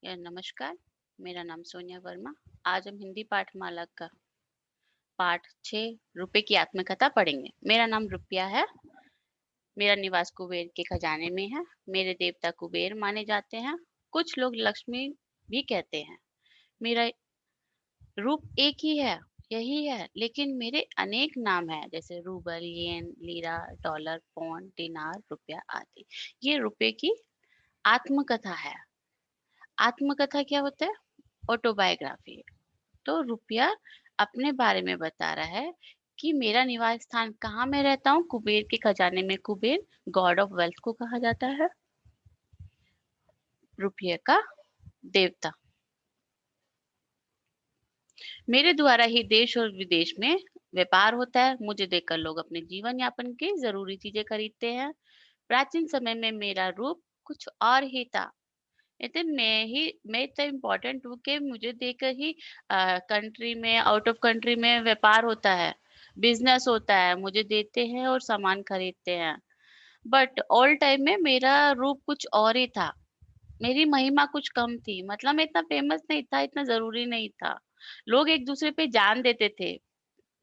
या नमस्कार, मेरा नाम सोनिया वर्मा। आज हम हिंदी पाठमाला का पाठ 6 रुपए की आत्मकथा पढ़ेंगे। मेरा नाम रुपया है। मेरा निवास कुबेर के खजाने में है। मेरे देवता कुबेर माने जाते हैं। कुछ लोग लक्ष्मी भी कहते हैं। मेरा रूप एक ही है, यही है, लेकिन मेरे अनेक नाम हैं, जैसे रूबल, येन, लीरा, डॉलर, पौंड, दिनार, रुपया आदि। ये रुपए की आत्मकथा है। आत्मकथा क्या होता है? ऑटोबायोग्राफी। तो रुपया अपने बारे में बता रहा है कि मेरा निवास स्थान कहाँ मैं रहता हूँ। कुबेर के खजाने में। कुबेर गॉड ऑफ वेल्थ को कहा जाता है, रुपये का देवता। मेरे द्वारा ही देश और विदेश में व्यापार होता है। मुझे देखकर लोग अपने जीवन यापन की जरूरी चीजें खरीदते हैं। प्राचीन समय में मेरा रूप कुछ और ही था। इतने मैं इतना इम्पोर्टेंट हूँ कि मुझे देखकर ही कंट्री में, आउट ऑफ कंट्री में व्यापार होता है, बिजनेस होता है, मुझे देते हैं और सामान खरीदते हैं। बट ऑल टाइम में मेरा रूप कुछ और ही था। मेरी महिमा कुछ कम थी, मतलब मैं इतना फेमस नहीं था, इतना जरूरी नहीं था। लोग एक दूसरे पे जान देते थे,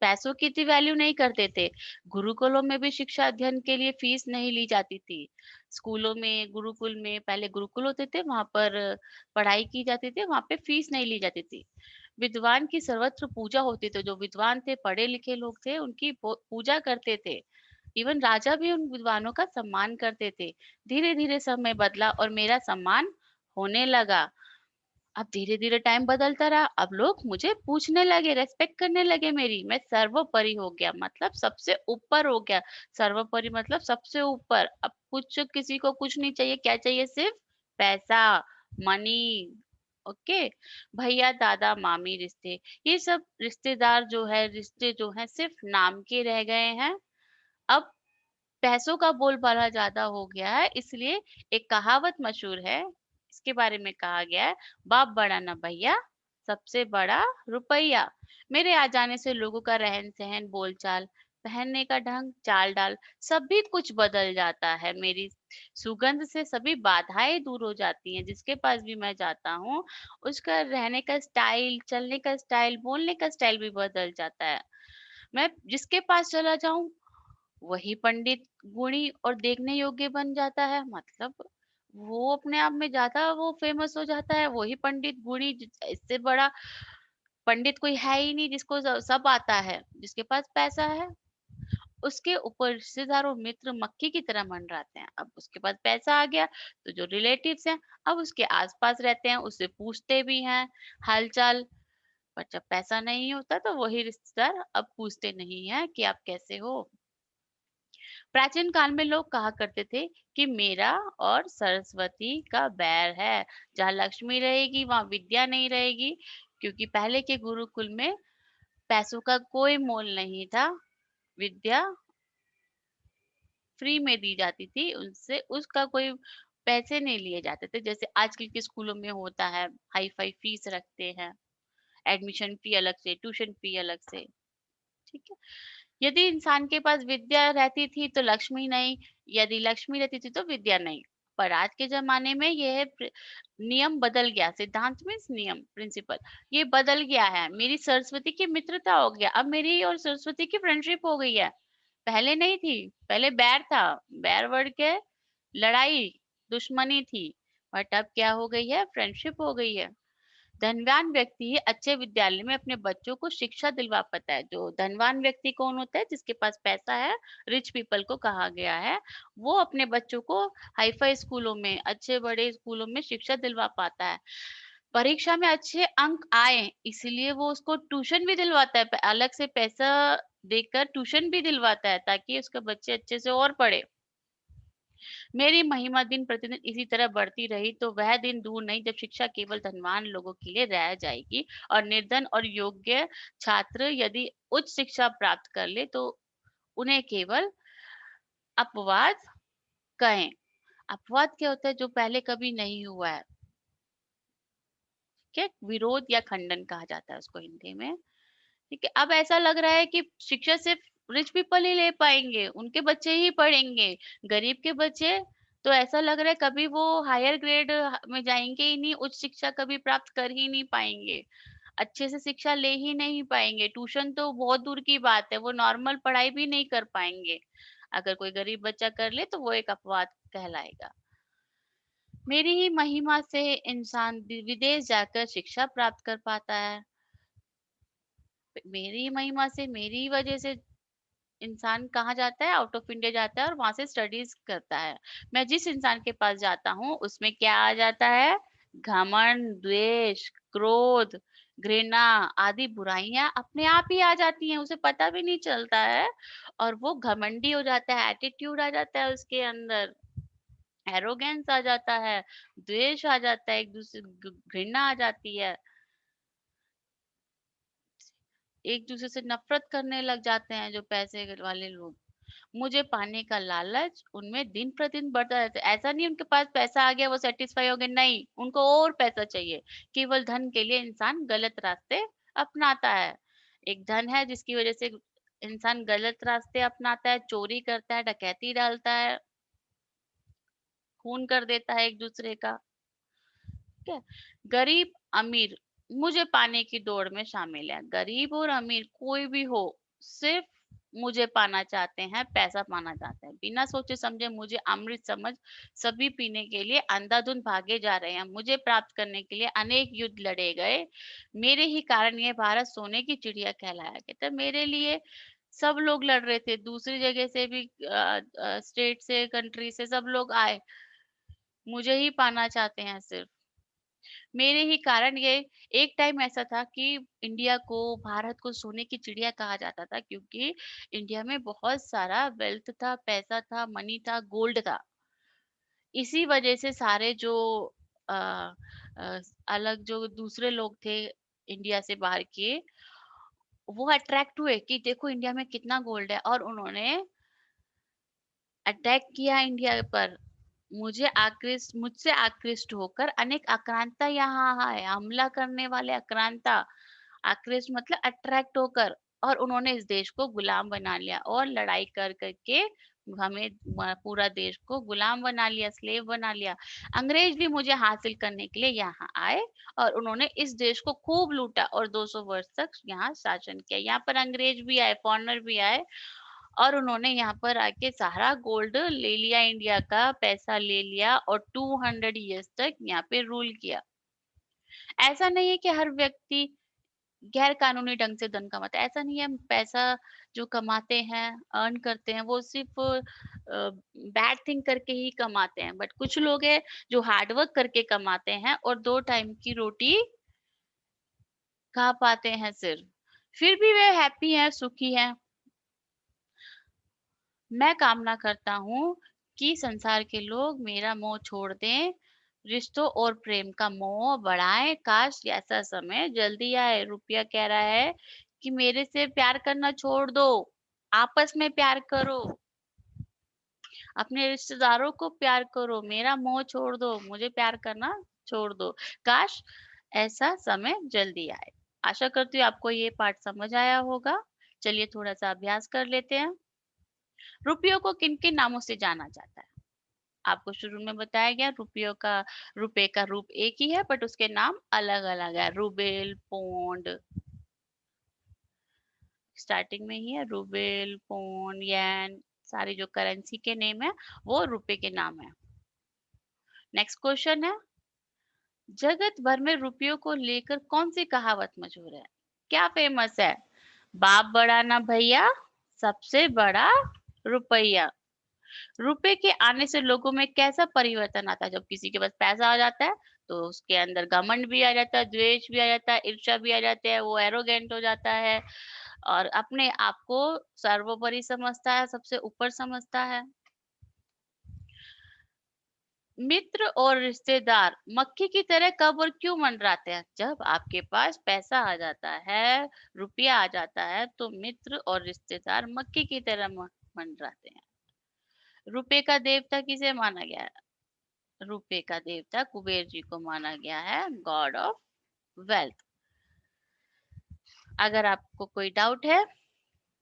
पैसों की इतनी वैल्यू नहीं करते थे। गुरुकुलों में भी शिक्षा अध्ययन के लिए फीस नहीं ली जाती थी। स्कूलों में, गुरुकुल में, पहले गुरुकुल होते थे, वहां पर पढ़ाई की जाती थी, वहां पे फीस नहीं ली जाती थी। विद्वान की सर्वत्र पूजा होती थी। जो विद्वान थे, पढ़े लिखे लोग थे, उनकी पूजा करते थे। इवन राजा भी उन विद्वानों का सम्मान करते थे। धीरे धीरे समय बदला और मेरा सम्मान होने लगा। अब धीरे-धीरे टाइम बदलता रहा। अब लोग मुझे पूछने लगे, रिस्पेक्ट करने लगे मेरी। मैं सर्वोपरि हो गया, मतलब सबसे ऊपर हो गया। सर्वोपरि मतलब सबसे ऊपर। अब कुछ किसी को कुछ नहीं चाहिए। क्या चाहिए? सिर्फ पैसा, मनी। ओके। भैया, दादा, मामी रिश्ते, ये सब रिश्तेदार जो है, रिश्ते जो हैं सिर्फ नाम के रह गए हैं। अब पैसों का बोलबाला ज्यादा हो गया है, इसलिए एक कहावत मशहूर है। इसके बारे में कहा गया है, बाप बड़ा ना भैया, सबसे बड़ा रुपया। मेरे आ जाने से लोगों का रहन सहन, बोलचाल, पहनने का ढंग, चाल डाल, सभी कुछ बदल जाता है। मेरी सुगंध से सभी बाधाएं दूर हो जाती हैं। जिसके पास भी मैं जाता हूँ, उसका रहने का स्टाइल, चलने का स्टाइल, बोलने का स्टाइल भी बदल जाता है। मैं जिसके पास चला जाऊं, वही पंडित, गुणी और देखने योग्य बन जाता है। मतलब वो अपने आप में ज्यादा वो फेमस हो जाता है। वही पंडित, गुणी, इससे बड़ा पंडित कोई है ही नहीं, जिसको सब आता है, जिसके पास पैसा है। उसके ऊपर रिश्तेदार और मित्र मक्खी की तरह मंडराते हैं। अब उसके पास पैसा आ गया, तो जो रिलेटिव्स हैं, अब उसके आसपास रहते हैं, उससे पूछते भी हैं हालचाल। पर जब पैसा नहीं होता, तो वही रिश्तेदार अब पूछते नहीं है कि आप कैसे हो। प्राचीन काल में लोग कहा करते थे कि मेरा और सरस्वती का बैर है। जहाँ लक्ष्मी रहेगी, वहां विद्या नहीं रहेगी। क्योंकि पहले के गुरुकुल में पैसों का कोई मोल नहीं था। विद्या फ्री में दी जाती थी, उनसे उसका कोई पैसे नहीं लिए जाते थे, जैसे आजकल के स्कूलों में होता है। हाई फाई फीस रखते हैं, एडमिशन फी अलग से, ट्यूशन फी अलग से। ठीक है। यदि इंसान के पास विद्या रहती थी तो लक्ष्मी नहीं, यदि लक्ष्मी रहती थी तो विद्या नहीं। पर आज के जमाने में यह नियम बदल गया। सिद्धांत मीन्स नियम, प्रिंसिपल। ये बदल गया है। मेरी सरस्वती की मित्रता हो गया, अब मेरी और सरस्वती की फ्रेंडशिप हो गई है। पहले नहीं थी। पहले बैर था। बैर वर्ड के लड़ाई, दुश्मनी थी। बट अब क्या हो गई है? फ्रेंडशिप हो गई है। धनवान व्यक्ति ही अच्छे विद्यालय में अपने बच्चों को शिक्षा दिलवा पाता है। जो धनवान व्यक्ति कौन होता है? जिसके पास पैसा है, रिच पीपल को कहा गया है। वो अपने बच्चों को हाईफाई स्कूलों में, अच्छे बड़े स्कूलों में शिक्षा दिलवा पाता है। परीक्षा में अच्छे अंक आए, इसलिए वो उसको ट्यूशन भी दिलवाता है। अलग से पैसा देकर ट्यूशन भी दिलवाता है, ताकि उसके बच्चे अच्छे से और पढ़े। मेरी महिमा दिन प्रतिदिन इसी तरह बढ़ती रही, तो वह दिन दूर नहीं जब शिक्षा केवल धनवान लोगों के लिए रह जाएगी, और निर्धन और योग्य छात्र यदि उच्च शिक्षा प्राप्त कर ले, तो उन्हें केवल अपवाद कहें। अपवाद क्या होता है? जो पहले कभी नहीं हुआ है। क्या विरोध या खंडन कहा जाता है उसको हिंदी में। ठीक है। अब ऐसा लग रहा है कि शिक्षा सिर्फ रिच पीपल ही ले पाएंगे, उनके बच्चे ही पढ़ेंगे, गरीब के बच्चे तो ऐसा लग रहा है कभी वो हायर ग्रेड में जाएँगे ही नहीं, उच्च शिक्षा कभी प्राप्त कर ही नहीं पाएँगे। अच्छे से शिक्षा ले ही नहीं पाएँगे, ट्यूशन तो बहुत दूर की बात है, वो नॉर्मल पढ़ाई भी नहीं कर पाएँगे। अगर कोई गरीब बच्चा कर ले तो वो एक अपवाद कहलाएगा। मेरी ही महिमा से इंसान विदेश जाकर शिक्षा प्राप्त कर पाता है। मेरी ही महिमा से, मेरी ही वजह से इंसान कहाँ जाता है? आउट ऑफ इंडिया जाता है और वहाँ से स्टडीज़ करता है। मैं जिस इंसान के पास जाता हूँ, उसमें क्या आ जाता है? घमंड, द्वेष, क्रोध, घृणा आदि बुराइयाँ अपने आप ही आ जाती हैं, उसे पता भी नहीं चलता है और वो घमंडी हो जाता है, एटीट्यूड आ जाता है उसके अंदर, एरोगेंस आ जाता है, द्वेष आ जाता है, एक-दूसरे घृणा आ जाती है। एक-दूसरे से नफ़रत करने लग जाते हैं जो पैसे वाले लोग। मुझे पाने का लालच उनमें दिन-प्रतिदिन बढ़ता रहता है। ऐसा नहीं उनके पास पैसा आ गया वो सैटिस्फाई हो गए, नहीं, उनको और पैसा चाहिए। केवल धन के लिए इंसान गलत रास्ते अपनाता है। एक धन है जिसकी वज़ह से इंसान गलत रास्ते अपनाता है, चोरी करता है, डकैती डालता है, खून कर देता है एक-दूसरे का। ठीक है? गरीब, अमीर मुझे पाने की दौड़ में शामिल है। गरीब और अमीर कोई भी हो, सिर्फ़ मुझे पाना चाहते हैं, पैसा पाना चाहते हैं। बिना सोचे-समझे मुझे अमृत समझ सभी पीने के लिए अंधाधुंध भागे जा रहे हैं। मुझे प्राप्त करने के लिए अनेक युद्ध लड़े गए। मेरे ही कारण ये भारत सोने की चिड़िया कहलाया गया। तो मेरे लिए सब लोग लड़ रहे थे, दूसरी जगह से भी स्टेट से, कंट्री से सब लोग आए। मुझे ही पाना चाहते हैं सिर्फ़। मेरे ही कारण ये एक टाइम ऐसा था कि इंडिया को, भारत को सोने की चिड़िया कहा जाता था क्योंकि इंडिया में बहुत सारा वेल्थ था, पैसा था, मनी था, गोल्ड था। इसी वजह से सारे जो अ, अ, अलग जो दूसरे लोग थे इंडिया से बाहर के, वो अट्रैक्ट हुए कि देखो इंडिया में कितना गोल्ड है और उन्होंने अटैक किया इंडिया पर। मुझसे आकृष्ट होकर अनेक आक्रांता यहाँ आए, हमला करने वाले आक्रांता, आकृष्ट मतलब अट्रैक्ट होकर, और उन्होंने इस देश को गुलाम बना लिया और लड़ाई कर करके हमें पूरा देश को गुलाम बना लिया, स्लेव बना लिया। अंग्रेज भी मुझे हासिल करने के लिए यहाँ आए और उन्होंने इस देश को खूब लूटा और 200 वर्ष तक यहाँ शासन किया। यहाँ पर अंग्रेज भी आए, फॉरेनर भी आए और उन्होंने यहाँ पर आके सारा गोल्ड ले लिया, इंडिया का पैसा ले लिया और 200 इयर्स तक यहाँ पे रूल किया। ऐसा नहीं है कि हर व्यक्ति गैर कानूनी ढंग से धन कमाता है, ऐसा नहीं है। पैसा जो कमाते हैं, अर्न करते हैं, वो सिर्फ बैड थिंग करके ही कमाते हैं, बट कुछ लोग हैं जो हार्ड वर्क करके कमाते हैं और 2 टाइम की रोटी खा पाते हैं सिर्फ, फिर भी वे हैप्पी हैं, सुखी हैं। मैं कामना करता हूँ कि संसार के लोग मेरा मोह छोड़ दें, रिश्तों और प्रेम का मोह बढ़ाएँ। काश ऐसा समय जल्दी आए। रुपया कह रहा है कि मेरे से प्यार करना छोड़ दो, आपस में प्यार करो, अपने रिश्तेदारों को प्यार करो, मेरा मोह छोड़ दो, मुझे प्यार करना छोड़ दो। काश ऐसा समय जल्दी आए। आशा करती हूँ आपको ये पाठ समझ आया होगा। चलिए थोड़ा-सा अभ्यास कर लेते हैं। रुपयों को किन-किन नामों से जाना जाता है? आपको शुरू में बताया गया रुपए का रूप एक ही है बट उसके नाम अलग-अलग है। रूबेल, पौंड, स्टार्टिंग में ही है रूबेल, पौंड, येन, सारी जो करेंसी के नेम है वो रुपए के नाम है। नेक्स्ट क्वेश्चन है, जगत भर में रुपयों को लेकर कौन सी कहावत मशहूर है? क्या फेमस है? बाप बड़ा ना भैया, सबसे बड़ा रुपया। रुपए के आने से लोगों में कैसा परिवर्तन आता है? जब किसी के पास पैसा आ जाता है तो उसके अंदर घमंड भी आ जाता है, द्वेष भी आ जाता है, ईर्ष्या भी आ जाती है, वो एरोगेंट हो जाता है और अपने आप को सर्वोपरि समझता है, सबसे ऊपर समझता है। मित्र और रिश्तेदार मक्खी की तरह कब और क्यों मंडराते हैं? जब आपके पास पैसा आ जाता है, रुपया आ जाता है, तो मित्र और रिश्तेदार मक्खी की तरह मंडराते हैं। रुपए का देवता किसे माना गया है? रुपए का देवता कुबेर जी को माना गया है, गॉड ऑफ वेल्थ। अगर आपको कोई डाउट है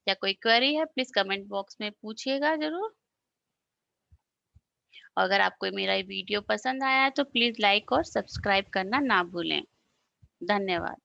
या कोई क्वेरी है प्लीज कमेंट बॉक्स में पूछिएगा जरूर। अगर आपको मेरा ये वीडियो पसंद आया है तो प्लीज़ लाइक और सब्सक्राइब करना ना भूलें। धन्यवाद।